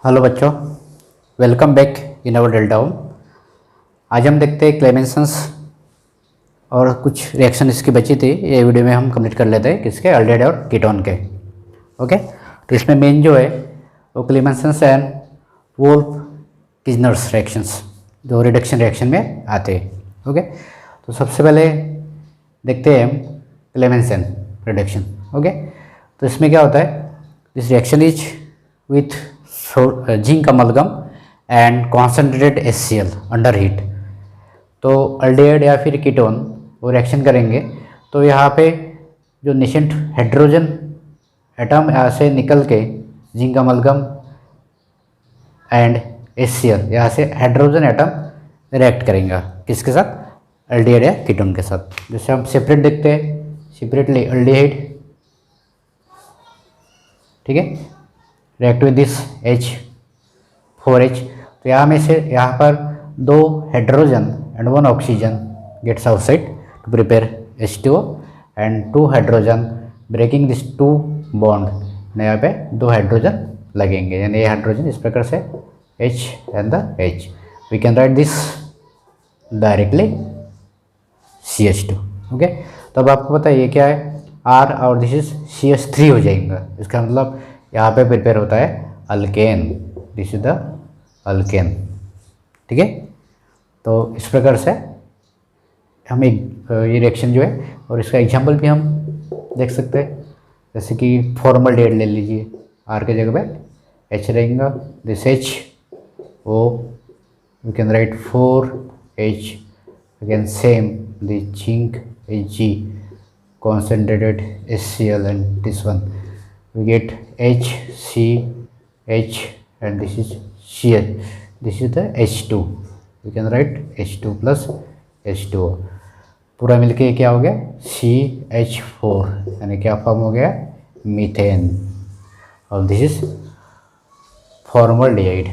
Hello बच्चों, welcome back in our Delta home. आज हम देखते हैं क्लेमेंसन्स और कुछ रिएक्शन इसकी बची थी। ये वीडियो में हम कंप्लीट कर लेते हैं किसके, अल्डिहाइड और कीटोन के। ओके, तो इसमें मेन जो है वो क्लेमेंसन्स एंड वोल्फ किजनर्स रिएक्शंस जो रिडक्शन रिएक्शन में आते हैं। ओके, तो सबसे पहले देखते हैं हम क्लेमेंसन रिडक्शन। ओके, तो इसमें क्या होता है, this reaction is with zinc amalgam and concentrated HCl under heat. तो अल्डिहाइड या फिर कीटोन वो रिएक्शन करेंगे तो यहाँ पे जो नेसेंट हाइड्रोजन एटम यहाँ से निकल के जिंक अमलगम एंड HCl यहाँ से हाइड्रोजन एटम रिएक्ट करेंगे किसके साथ, अल्डिहाइड या कीटोन के साथ। जैसे हम सेपरेट देखते हैं, सेपरेटली अल्डिहाइड, ठीक है, रिएक्ट विद दिस H4H। तो यहाँ में से यहाँ पर 2 hydrogen and 1 oxygen gets outside to prepare H2O and 2 hydrogen breaking this 2 bond. यहाँ पे 2 हाइड्रोजन लगेंगे, यानी ये हाइड्रोजन इस प्रकार से H and the H। We can write this directly CH2। Okay, तो अब आपको पता है ये क्या है, R और दिस इज CH3 हो जाएगा। इसका मतलब यहाँ पे प्रिपेयर होता है alkane, this is the alkane. ठीक है, तो इस प्रकार से हम एक ये रिएक्शन जो है, और इसका एग्जांपल भी हम देख सकते हैं। जैसे कि फॉर्मल्डिहाइड ले लीजिए, R के जगह पे H रहेगा, this HO we can write 4H, again same this zinc Hg concentrated HCl and this one we get HCH and this is Cl, this is the H2, we can write H2 plus H2O। पूरा मिलके क्या हो गया, CH4, यानी क्या form हो गया, methane. और दिस इज फॉर्मल्डिहाइड,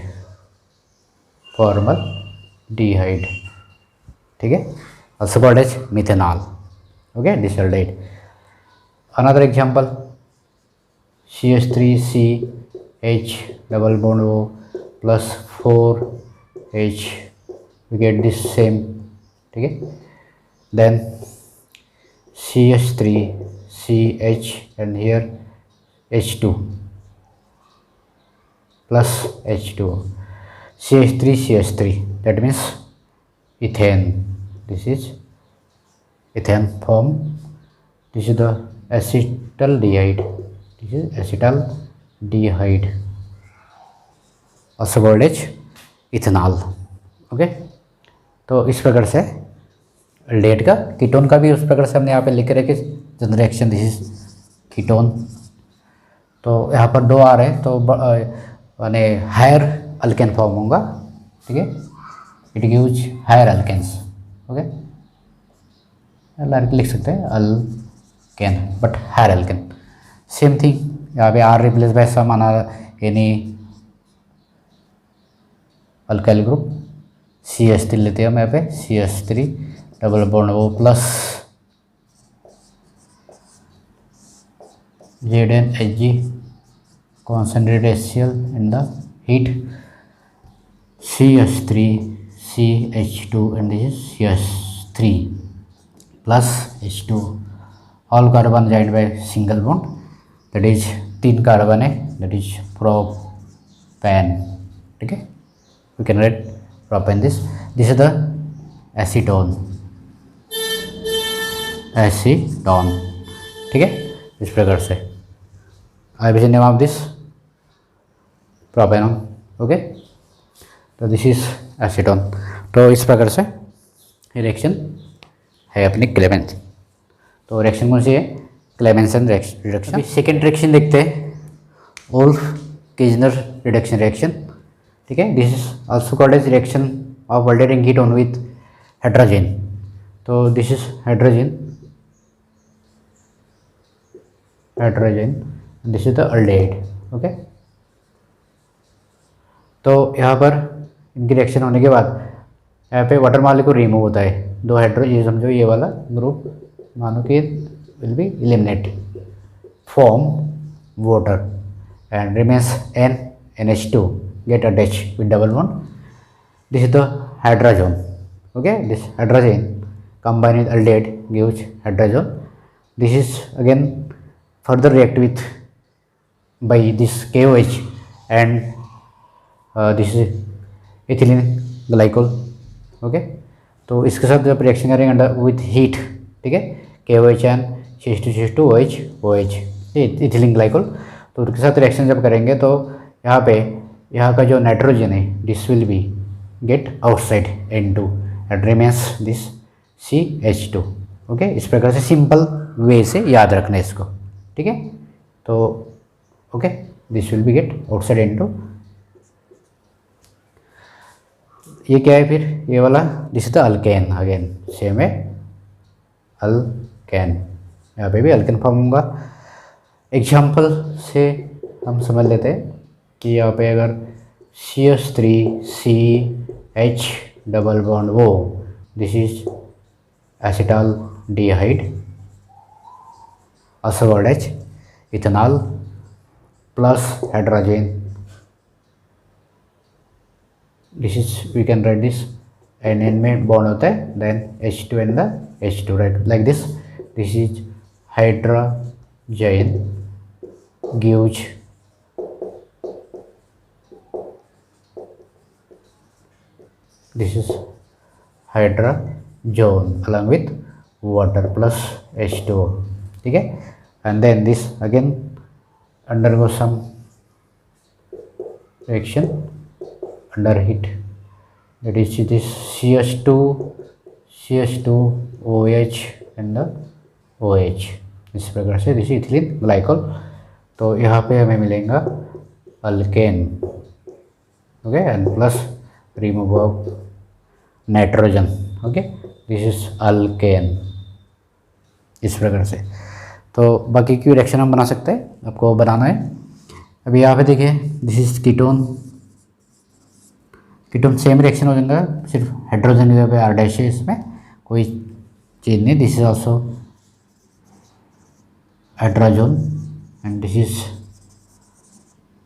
फॉर्मल्डिहाइड, ठीक है, also called as methanol। Okay, disaldehyde। Another example, CH3CH double bond O plus 4H, we get this same, ठीक है। Then CH3CH and here H2 plus H2O, CH3CH3, that means ethane, this is ethane form, this is the acetaldehyde, this is acetaldehyde, also called as ethanol। Okay, तो इस प्रकार से aldehyde का, ketone का भी उस प्रकार से हमने यहाँ पे लिख के रखे, general reaction this is ketone. तो यहाँ पर 2 आ रहे हैं, तो यानी हायर अल्केन फॉर्म होगा, ठीक है, it gives higher alkanes. Okay, direct लिख सकते हैं alkane, but higher alkane. Same thing यहाँ पे R replace by some any alkyl group, CH3 लेते हैं हम यहाँ पे, CH3 double bond O plus ZnHg concentrated HCl in the heat, CH3 CH2 and this is CH3 plus H2, all carbon joined by single bond, that is 3 carbon है, that is propane। ठीक है, we can write propane, this is the acetone, acetone, ठीक है, इस प्रकार से I will name of this propanone. Okay, तो this is acetone. तो इस प्रकार से रिएक्शन है अपनी क्लेमेंसन। तो रिएक्शन कौन सी है, क्लेमेंसन रिडक्शन। अभी सेकेंड रिएक्शन देखते हैं, वोल्फ किजनर रिडक्शन रिएक्शन। ठीक है, this is also called as reaction of aldehyde and ketone with hydrogen. तो this is hydrogen, this is the aldehyde. Okay, तो यहाँ पर इनकी रिएक्शन होने के बाद यहाँ पे वाटर मॉलिक्यूल रिमूव होता है, 2 हाइड्रोजन, ये समझो ये वाला ग्रुप मानो कि will be eliminate, form water and remains NH2 get attached with double bond. This is the hydrazone. Okay, this hydrazine combined with aldehyde gives hydrazone. This is again further react with by this KOH and this is ethylene glycol. Okay, तो इसके साथ जब reaction करेंगे under with heat, ठीक है, KOH and CH2CH2OH OH ethylene glycol, तो उसके साथ रिएक्शन जब करेंगे तो यहाँ का जो नाइट्रोजन है this will be get outside N2 and remains this CH2. Okay, इस प्रकार से सिंपल वे से याद रखना है इसको, ठीक है. तो okay, this will be get outside N2. ये क्या है फिर, ये वाला this is the alkane. Again same है अल्केन, यहाँ पे भी अल्केन फॉर्म होगा. एग्जाम्पल से हम समझ लेते हैं कि यहाँ पे अगर CH3CH double bond O, this is acetaldehyde असवर्ड H, ethanol plus hydrogen. This is, we can write this, NN में बॉन्ड होता है, then H2 and the H2, right, like this. This is hydrogen gives this is hydrazone along with water plus H2O, ठीक है. And then this again undergo some reaction under heat, that is this CH2OH and the OH. इस प्रकार से this ethylene glycol. तो यहाँ पे हमें मिलेगा alkane. Okay, and plus remove of nitrogen. Okay, this is alkane. इस प्रकार से तो बाकी की रिएक्शन हम बना सकते हैं, आपको बनाना है. अभी यहाँ पे देखिए, this is ketone. Ketone same reaction हो जाएगा, सिर्फ हाइड्रोजन की जगह पे R डैश है, इसमें कोई चेंज नहीं. This is also hydrogen and this is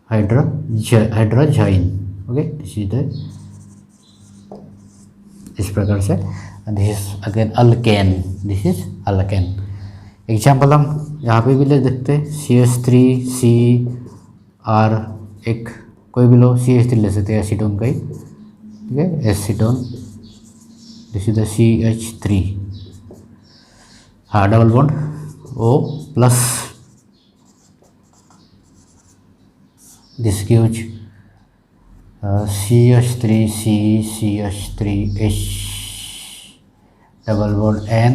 hydrazine. Okay, this is the इस प्रकार से. This is again alkane, this is alkane. Example हम यहाँ पे भी ले सकते हैं, CH3CR, एक कोई भी लो, CH3 ले सकते हैं, एसीटोन का ही, ठीक है, acetone. This is the CH3, हाँ, double bond O plus this gives CH3CH3H double bond N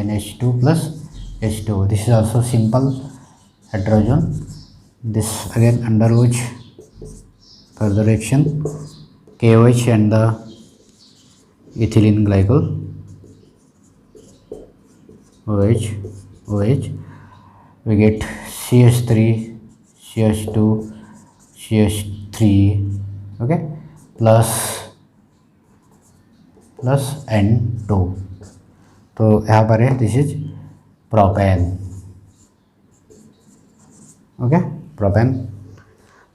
NH2 plus H2. This is also simple hydrogen. This again undergoes further reaction KOH and the ethylene glycol OH. We get CH3 CH2 CH3, okay, plus N2. तो यहाँ पर है this is propane. Okay, propane.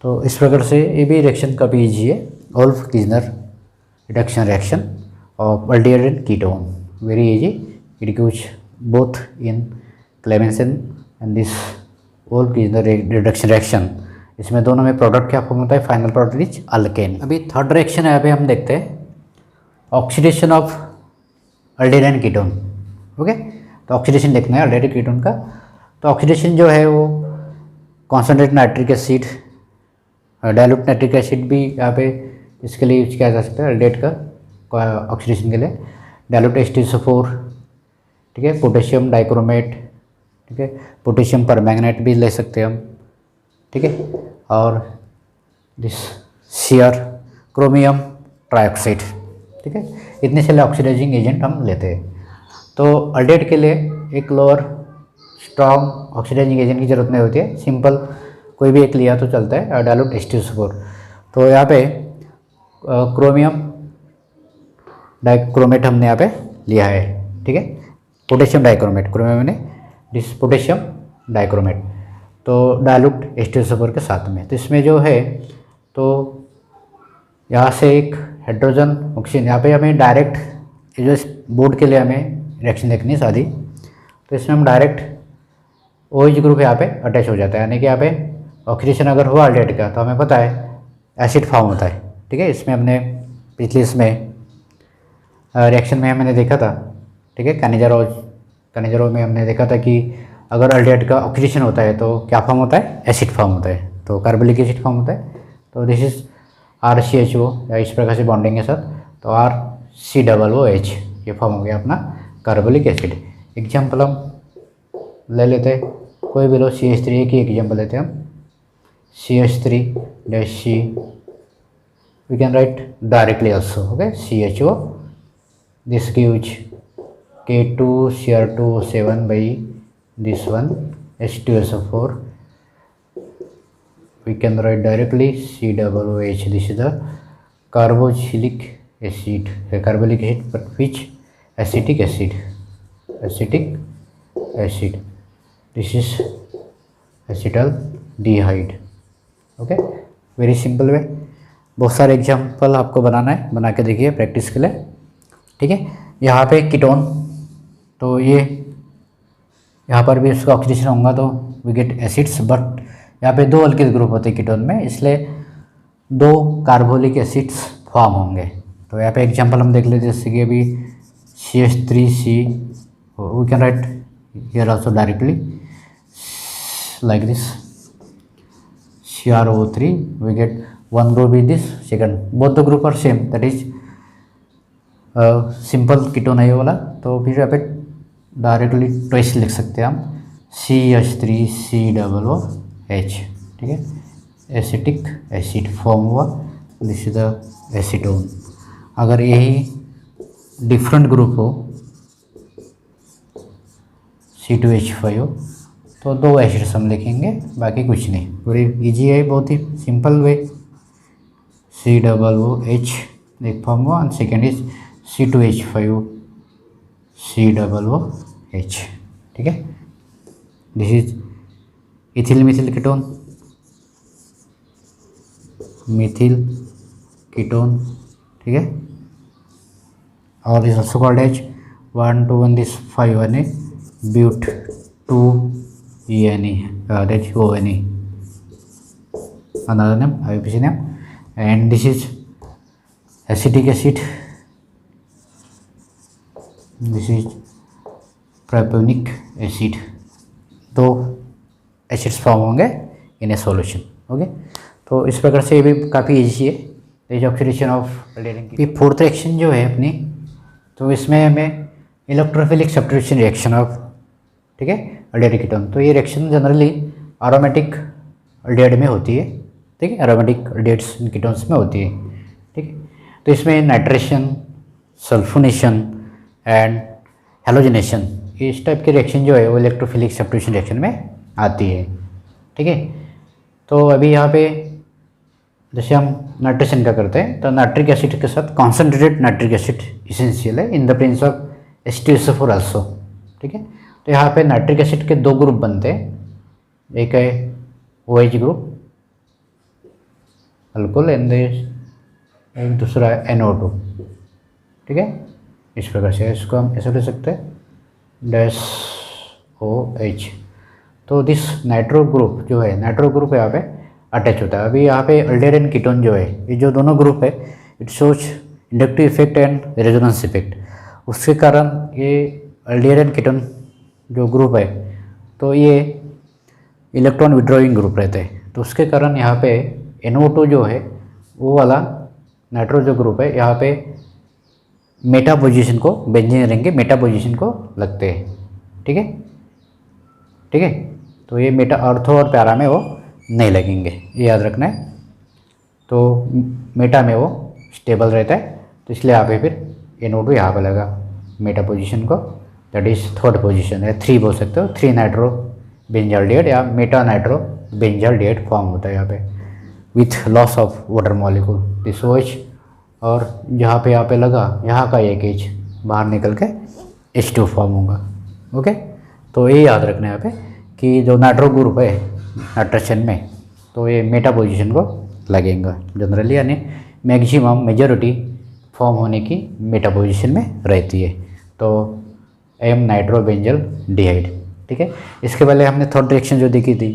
तो इस प्रकार से ये भी रिएक्शन काफ़ी ईजी है. Wolff Kishner reduction reaction of aldehyde and ketone, very easy. It gives both in Clemmensen and this Wolff Kishner reduction reaction. इसमें दोनों में प्रोडक्ट क्या फॉर्म होता है, फाइनल प्रोडक्ट इज अल्केन. अभी थर्ड रिएक्शन यहाँ पे हम देखते हैं, oxidation of aldehyde and ketone. Okay, तो ऑक्सीडेशन लिखना है अल्डिहाइड कीटोन का. तो ऑक्सीडेशन जो है वो concentrate nitric acid, dilute nitric acid भी यहाँ पे इसके लिए यूज किया जा सकता है अल्डिहाइड का ऑक्सीडेशन के लिए. डाइल्यूट H2SO4, ठीक है, पोटेशियम डाइक्रोमेट, ठीक है, पोटेशियम परमैंगनेट भी ले सकते हैं हम, ठीक है, और दिस Cr क्रोमियम ट्राइऑक्साइड, ठीक है. इतने सारे ऑक्सीडाइजिंग एजेंट हम लेते हैं. तो अल्डिहाइड के लिए एक लोअर स्ट्रॉन्ग ऑक्सीडाइजिंग एजेंट की जरूरत नहीं होती है, सिंपल कोई भी एक लिया तो चलता है, डाइल्यूट H2SO4. तो यहाँ पे क्रोमियम डाइक्रोमेट हमने यहाँ पे लिया है, ठीक है, पोटेशियम डाइक्रोमेट, क्रोमियम ने दिस पोटेशियम डाइक्रोमेट, तो डाइल्यूट H2SO4 के साथ में. तो इसमें जो है तो यहाँ से एक हाइड्रोजन ऑक्सीजन, यहाँ पे हमें डायरेक्ट ये जो बोर्ड के लिए हमें रिएक्शन देखनी है सादी, तो इसमें हम डायरेक्ट OH ग्रुप यहाँ पे अटैच हो जाता है, यानी कि यहाँ पे ऑक्सीडेशन अगर हुआ अल्डेहाइड का तो हमें पता है एसिड फॉर्म होता है। ठीक है, इसमें हमने पिछले इसमें रिएक्शन में मैंने देखा था, ठीक है, कैनिजारोज में हमने देखा था कि अगर अल्डेहाइड का ऑक्सीडेशन होता है तो क्या फॉर्म होता है, एसिड फॉर्म होता है, तो कार्बोलिक एसिड फॉर्म होता है। तो दिस इज RCHO या इस प्रकार से बॉन्डिंग के साथ, तो RCOOH ये फॉर्म हो गया अपना कार्बोलिक एसिड। एग्जाम्पल हम ले लेते हैं, कोई भी लो, CH3 एक ही एग्जाम्पल लेते हैं हम, CH3-C, we can write directly also, okay, CHO, this gives K2Cr2O7 by this one H2SO4, we can write directly COOH. This is the carboxylic acid, carbolic acid, but which acetic acid? Acetic acid. This is acetaldehyde. Okay, very simple way. बहुत सारे example आपको बनाना है, बना के देखिए practice के लिए। ठीक है, यहाँ पे कीटोन, तो ये यहाँ पर भी उसका ऑक्सीडेशन होगा तो वी गेट एसिड्स, बट यहाँ पे 2 अल्किल ग्रुप होते हैं कीटोन में, इसलिए 2 कार्बोलिक एसिड्स फॉर्म होंगे। तो यहाँ पे एग्जांपल हम देख लेते हैं, जैसे कि अभी CH3C, we can write here also directly like this, CrO3, we get one group is this, second both the group are same, that is simple ketone है ये वाला, तो फिर यहाँ पे डायरेक्टली ट्वाइस लिख सकते हैं हम, CH3COOH। ठीक है, एसिटिक एसिड फॉर्म हुआ, दिस इज द एसीटोन। अगर यही डिफरेंट ग्रुप हो C2H5 तो 2 एसिड्स हम लिखेंगे, बाकी कुछ नहीं, पूरी इजी है, बहुत ही सिंपल वे। COOH एक फॉर्म हुआ, and second is C2H5 COOH। ठीक है, this is ethyl methyl ketone, methyl ketone. ठीक है, और is also called as 1,2,1 this 5-1 but 2-ENE, that is ONE, another name, IUPAC name, and this is acetic acid, this is propionic acid। 2 acids form होंगे इन ए solution. Okay, तो इस प्रकार से ये भी काफ़ी ईजी है, इज ऑक्सीडेशन ऑफ अल्डेहाइड। ये 4th रिएक्शन जो है अपनी, तो इसमें हमें इलेक्ट्रोफिलिक सब्स्टिट्यूशन रिएक्शन ऑफ, ठीक है, अल्डेहाइड कीटोन। तो ये रिएक्शन जनरली एरोमेटिक अल्डेहाइड में होती है। ठीक है, एरोमेटिक अल्डेहाइड्स कीटोन्स में होती है। ठीक है, तो इसमें नाइट्रेशन, सल्फोनेशन एंड हेलोजिनेशन, इस टाइप की रिएक्शन जो है वो इलेक्ट्रोफिलिक सब्स्टिट्यूशन रिएक्शन में आती है। ठीक है, तो अभी यहाँ पे जैसे हम नाइट्रेशन का करते हैं, तो नाइट्रिक एसिड के साथ कॉन्सेंट्रेटेड नाइट्रिक एसिड इसेंशियल है in the presence of H2SO4 also. ठीक है, तो यहाँ पे नाइट्रिक एसिड के 2 ग्रुप बनते हैं, एक है OH ग्रुप अल्कोहल एंड एक दूसरा है NO2। ठीक है, इस प्रकार से इसको हम ऐसे ले सकते हैं -OH। तो दिस नाइट्रो ग्रुप जो है, नाइट्रो ग्रुप यहाँ पे अटैच होता है। अभी यहाँ पे अल्डेहाइड एंड कीटोन जो है, ये जो दोनों ग्रुप है, it shows inductive effect and resonance effect. उसके कारण ये अल्डेहाइड एंड कीटोन जो ग्रुप है, तो ये इलेक्ट्रॉन विड्रॉइंग ग्रुप रहते हैं, तो उसके कारण यहाँ पे NO2 जो है वो वाला नाइट्रो जो ग्रुप है, यहाँ पे मेटा पोजीशन को, बेंजीन रिंग के मेटा पोजीशन को लगते हैं। ठीक है, ठीक है, तो ये मेटा ऑर्थो और पैरा में वो नहीं लगेंगे, ये याद रखना है। तो मेटा में वो स्टेबल रहता है, तो इसलिए यहाँ पे फिर NO2 यहाँ पे लगा मेटा पोजीशन को, दैट इज 3rd पोजीशन है, 3 बोल सकते हो, 3 नाइट्रो बेंजाल्डिहाइड या मेटा नाइट्रो बेंजाल्डिहाइड फॉर्म होता है यहाँ पे with loss of water molecule, this OH, और जहाँ पे यहाँ पे लगा, यहाँ का एक H बाहर निकल के H2 फॉर्म होगा। ओके, तो ये याद रखना है यहाँ पे कि जो नाइट्रो ग्रुप है नाइट्रेशन में, तो ये मेटा पोजीशन को लगेगा जनरली, यानी मैक्सिमम मेजॉरिटी फॉर्म होने की मेटा पोजीशन में रहती है। तो एम नाइट्रोबेंजल डिहाइड, ठीक है। इसके पहले हमने थर्ड रिएक्शन जो देखी थी,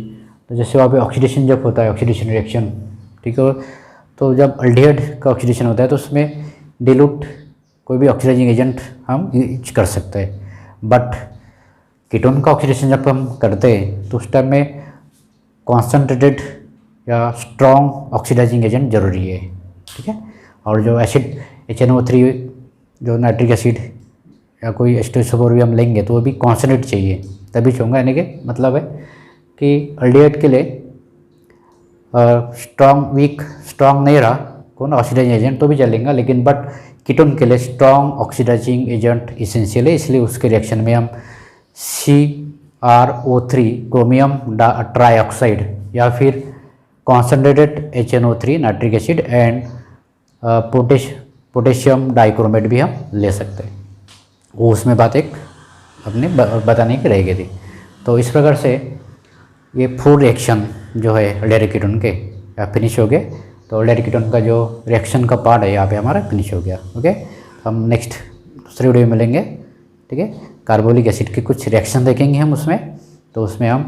तो जैसे वहाँ पे ऑक्सीडेशन जब होता है, ऑक्सीडेशन रिएक्शन, ठीक है, तो जब अल्डिहाइड का ऑक्सीडेशन होता है तो उसमें डिलूट कोई भी ऑक्सीडाइजिंग एजेंट हम यूज कर सकते हैं। बट कीटोन का ऑक्सीडेशन जब हम करते हैं तो उस टाइम में कॉन्सनट्रेटेड या स्ट्रॉन्ग ऑक्सीडाइजिंग एजेंट जरूरी है, ठीक है। और जो एसिड HNO3 जो नाइट्रिक एसिड या कोई H2SO4 भी हम लेंगे तो वो भी कॉन्सनट्रेट चाहिए, तभी चूँगा, यानी कि मतलब है कि अल्डिहाइड के लिए स्ट्रॉन्ग नहीं रहा कौन ऑक्सीडाइजिंग एजेंट तो भी चलेगा, लेकिन बट कीटोन के लिए स्ट्रॉन्ग ऑक्सीडाइजिंग एजेंट इसेंशियल है, इसलिए उसके रिएक्शन में हम CrO3 क्रोमियम ट्राईऑक्साइड या फिर concentrated HNO3 nitric acid and potassium dichromate भी हम ले सकते हैं। वो उसमें बात एक अपने बताने की रह गई थी। तो इस प्रकार से ये 4 रिएक्शन जो है अल्डिहाइड कीटोन के फिनिश हो गए। तो अल्डिहाइड कीटोन का जो रिएक्शन का पार्ट है यहाँ पे हमारा फिनिश हो गया। ओके, हम नेक्स्ट दूसरे वीडियो में मिलेंगे, ठीक है। कार्बोलिक एसिड के कुछ रिएक्शन देखेंगे हम उसमें, तो उसमें हम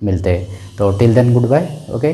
मिलते हैं। तो till then goodbye. Okay.